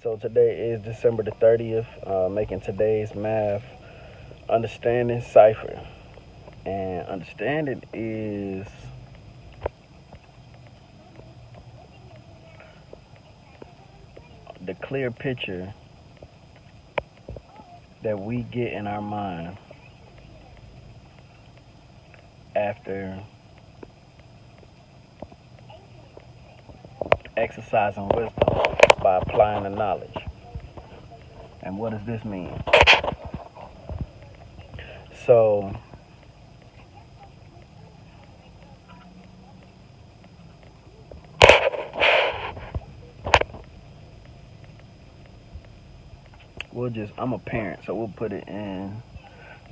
So today is December the 30th, making today's math understanding cipher. And understanding is the clear picture that we get in our mind after exercising wisdom by applying the knowledge. And what does this mean? So, I'm a parent, so we'll put it in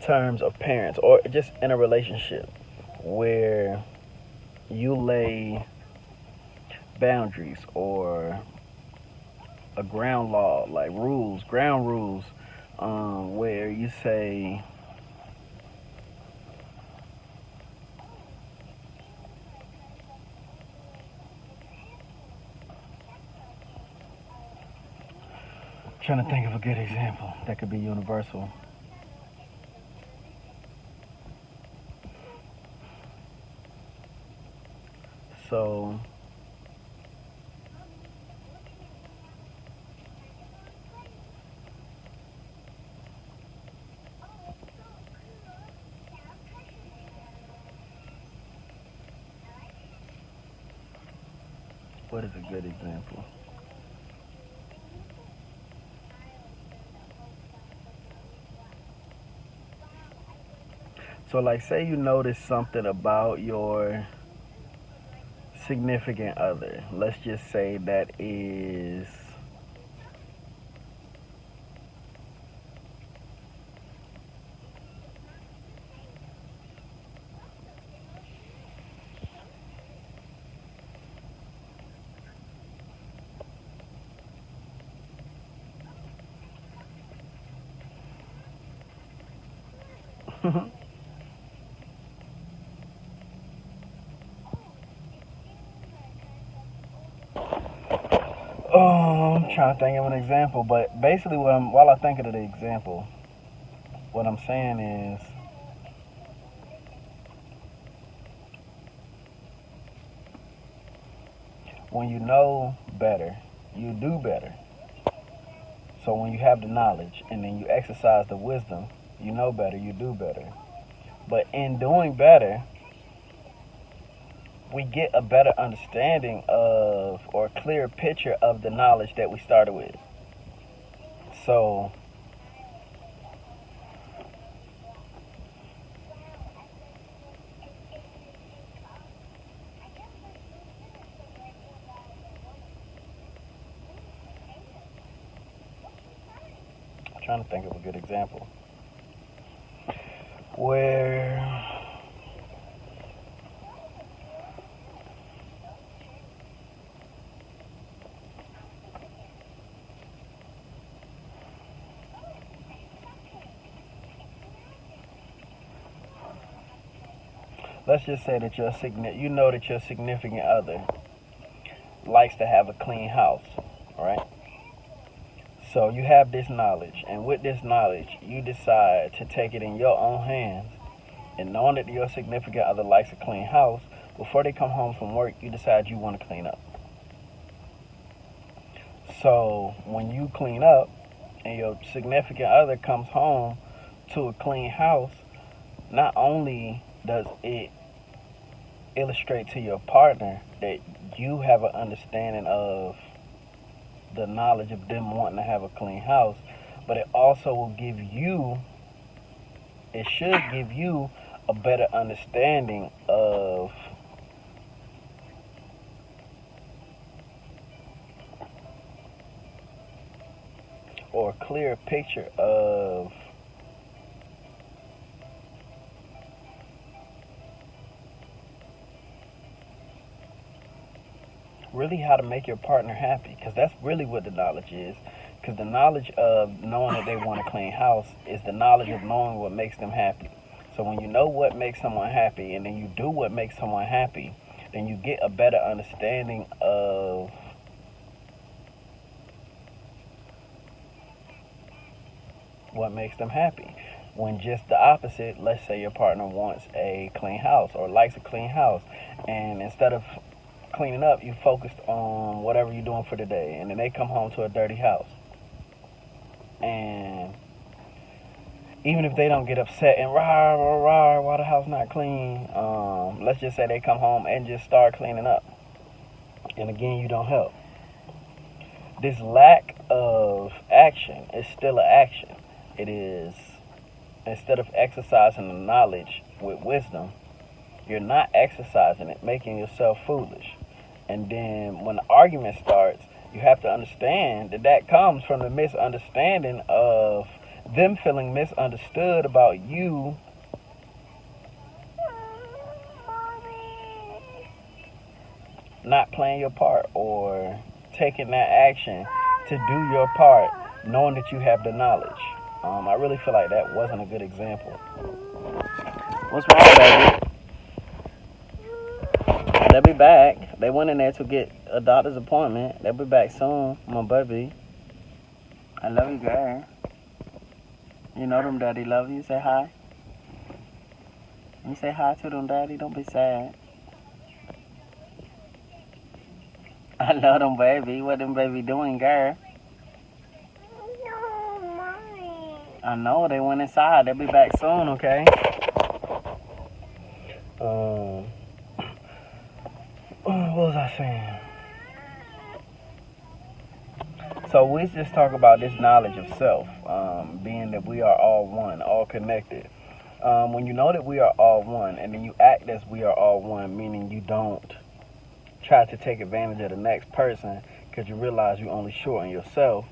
terms of parents or just in a relationship where you lay boundaries or a ground law, like rules, ground rules, where you say, trying to think of a good example that could be universal. So, what is a good example? So, like, say you notice something about your significant other. Let's just say that is oh, I'm trying to think of an example, but basically, while I think of the example, what I'm saying is when you know better, you do better. So when you have the knowledge and then you exercise the wisdom, you know better, you do better. But in doing better, we get a better understanding of or a clear picture of the knowledge that we started with. So I'm trying to think of a good example where, let's just say that you know that your significant other likes to have a clean house, right? So you have this knowledge, and with this knowledge, you decide to take it in your own hands. And knowing that your significant other likes a clean house, before they come home from work, you decide you want to clean up. So when you clean up and your significant other comes home to a clean house, not only does it illustrate to your partner that you have an understanding of the knowledge of them wanting to have a clean house, but it also will it should give you a better understanding of or a clear picture of really how to make your partner happy, because that's really what the knowledge is. Because the knowledge of knowing that they want a clean house is the knowledge of knowing what makes them happy. So when you know what makes someone happy and then you do what makes someone happy, then you get a better understanding of what makes them happy. When just the opposite, let's say your partner wants a clean house or likes a clean house, and instead of cleaning up, you focused on whatever you're doing for the day, and then they come home to a dirty house. And even if they don't get upset and rah, rah, rah, why the house not clean, let's just say they come home and just start cleaning up. And again, you don't help. This lack of action is still an action. It is, instead of exercising the knowledge with wisdom, you're not exercising it, making yourself foolish. And then when the argument starts, you have to understand that that comes from the misunderstanding of them feeling misunderstood about you not playing your part or taking that action to do your part, knowing that you have the knowledge. I really feel like that wasn't a good example. What's wrong, baby? They'll be back. They went in there to get a doctor's appointment. They'll be back soon, my baby. I love you, girl. You know them, daddy love you. Say hi. You say hi to them, daddy. Don't be sad. I love them, baby. What them baby doing, girl? No, Mommy. I know, they went inside. They'll be back soon, okay? What was I saying? So we just talk about this knowledge of self, being that we are all one, all connected. When you know that we are all one, and then you act as we are all one, meaning you don't try to take advantage of the next person because you realize you only short on yourself.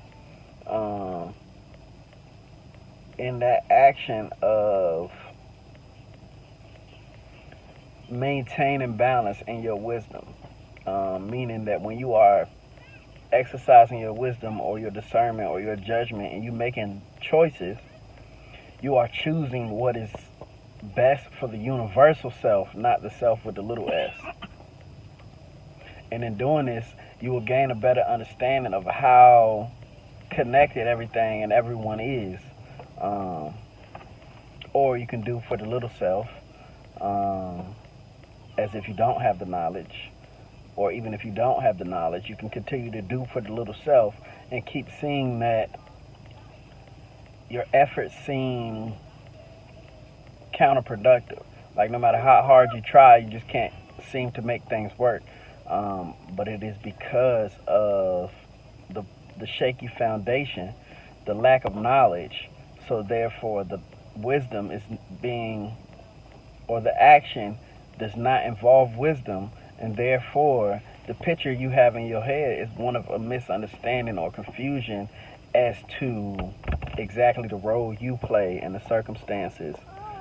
In that action of maintaining balance in your wisdom, meaning that when you are exercising your wisdom or your discernment or your judgment and you making choices, you are choosing what is best for the universal self, not the self with the little s. And in doing this, you will gain a better understanding of how connected everything and everyone is. Or you can do for the little self, as if you don't have the knowledge. Or even if you don't have the knowledge, you can continue to do for the little self and keep seeing that your efforts seem counterproductive. Like no matter how hard you try, you just can't seem to make things work. But it is because of the shaky foundation, the lack of knowledge. So therefore the wisdom is being, or the action does not involve wisdom, and therefore the picture you have in your head is one of a misunderstanding or confusion as to exactly the role you play in the circumstances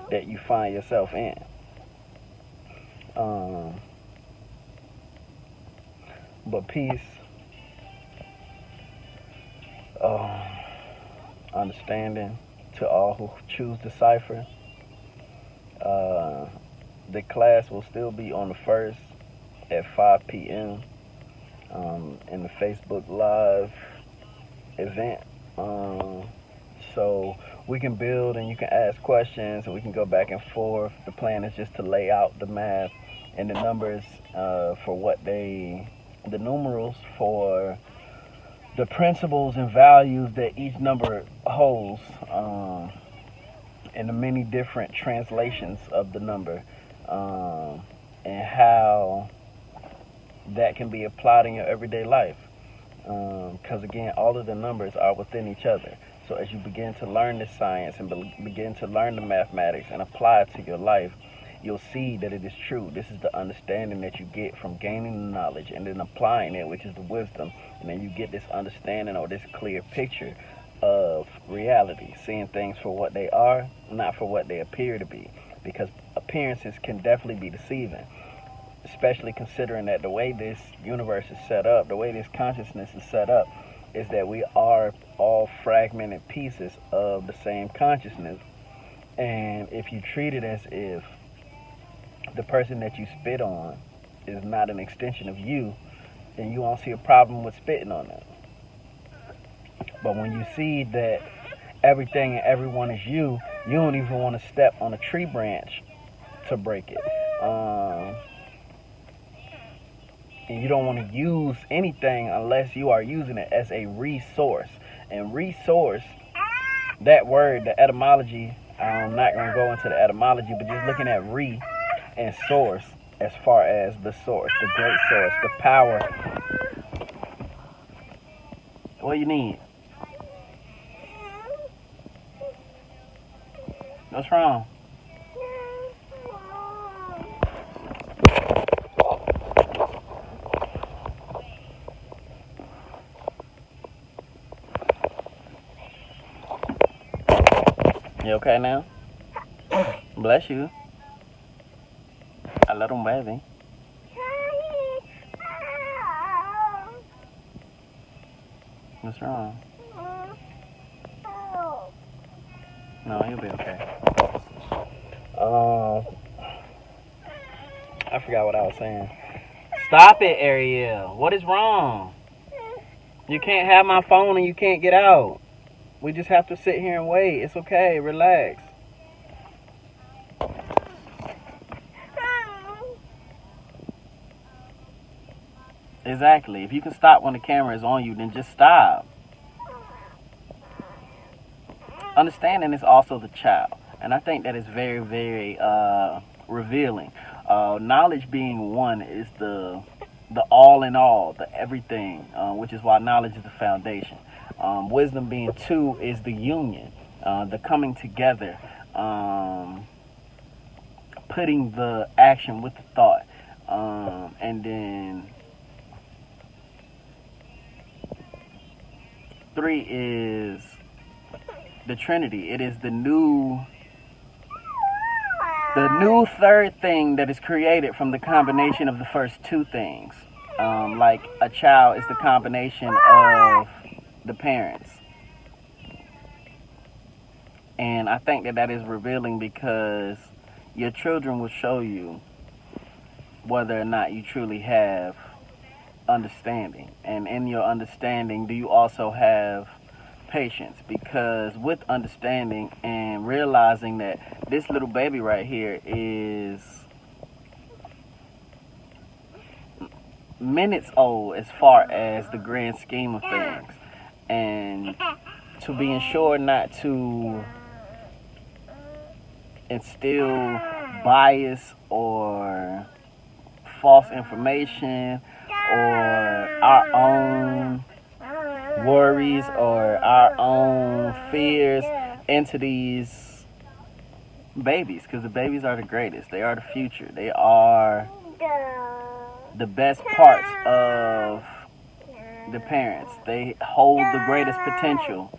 that you find yourself in. But peace, understanding to all who choose to cipher. The class will still be on the 1st at 5 p.m. In the Facebook Live event. So we can build and you can ask questions and we can go back and forth. The plan is just to lay out the math and the numbers for what the numerals for the principles and values that each number holds, and the many different translations of the number, and how that can be applied in your everyday life. Because again, all of the numbers are within each other. So as you begin to learn the science and begin to learn the mathematics and apply it to your life, you'll see that it is true. This is the understanding that you get from gaining the knowledge and then applying it, which is the wisdom. And then you get this understanding or this clear picture of reality, seeing things for what they are, not for what they appear to be. Because appearances can definitely be deceiving, especially considering that the way this universe is set up, the way this consciousness is set up, is that we are all fragmented pieces of the same consciousness. And if you treat it as if the person that you spit on is not an extension of you, then you won't see a problem with spitting on them. But when you see that everything and everyone is you, you don't even want to step on a tree branch to break it. And you don't want to use anything unless you are using it as a resource. And resource, that word, the etymology, I'm not going to go into the etymology, but just looking at re and source, as far as the source, the great source, the power. What do you need? What's wrong? You okay now? Bless you. I love them, baby. What's wrong? No, you'll be okay. I forgot what I was saying. Stop it, Ariel. What is wrong? You can't have my phone and you can't get out. We just have to sit here and wait. It's okay. Relax. Exactly. If you can stop when the camera is on you, then just stop. Understanding is also the child. And I think that is very, very revealing. Knowledge being one is the all in all, the everything, which is why knowledge is the foundation. Wisdom being two is the union, the coming together, putting the action with the thought. And then three is the Trinity. It is the new third thing that is created from the combination of the first two things. Like a child is the combination of the parents. And I think that is revealing because your children will show you whether or not you truly have understanding. And in your understanding, do you also have patience? Because with understanding and realizing that this little baby right here is minutes old as far as the grand scheme of things, and to be ensured not to instill bias or false information or our own worries or our own fears into these babies, because the babies are the greatest. They are the future. They are the best parts of the parents. They hold the greatest potential.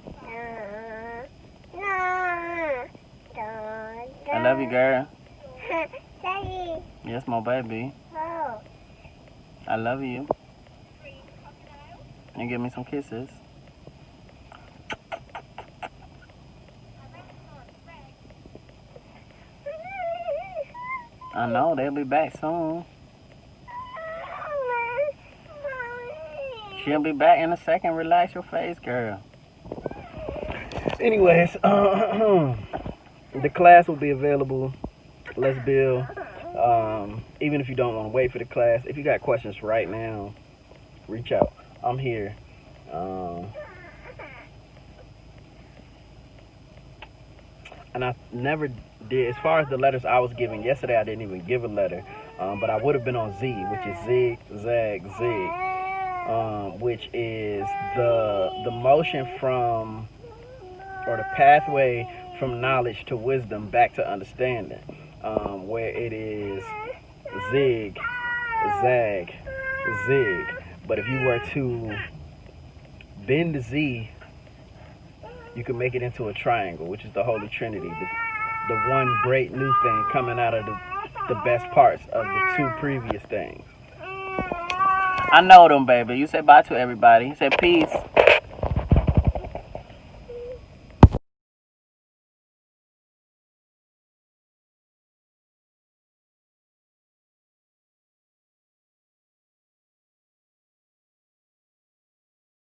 I love you, girl. Yes, my baby. I love you. And give me some kisses. I know, they'll be back soon. She'll be back in a second. Relax your face, girl. Anyways, the class will be available. Let's build. Even if you don't want to wait for the class, if you got questions right now, reach out. I'm here. And I never did, as far as the letters I was giving yesterday, I didn't even give a letter, but I would have been on Z, which is zig, zag, zig, which is the motion from, or the pathway from knowledge to wisdom back to understanding, where it is zig, zag, zig. But if you were to bend the Z, you can make it into a triangle, which is the Holy Trinity, the one great new thing coming out of the best parts of the two previous things. I know them, baby. You say bye to everybody. You say peace.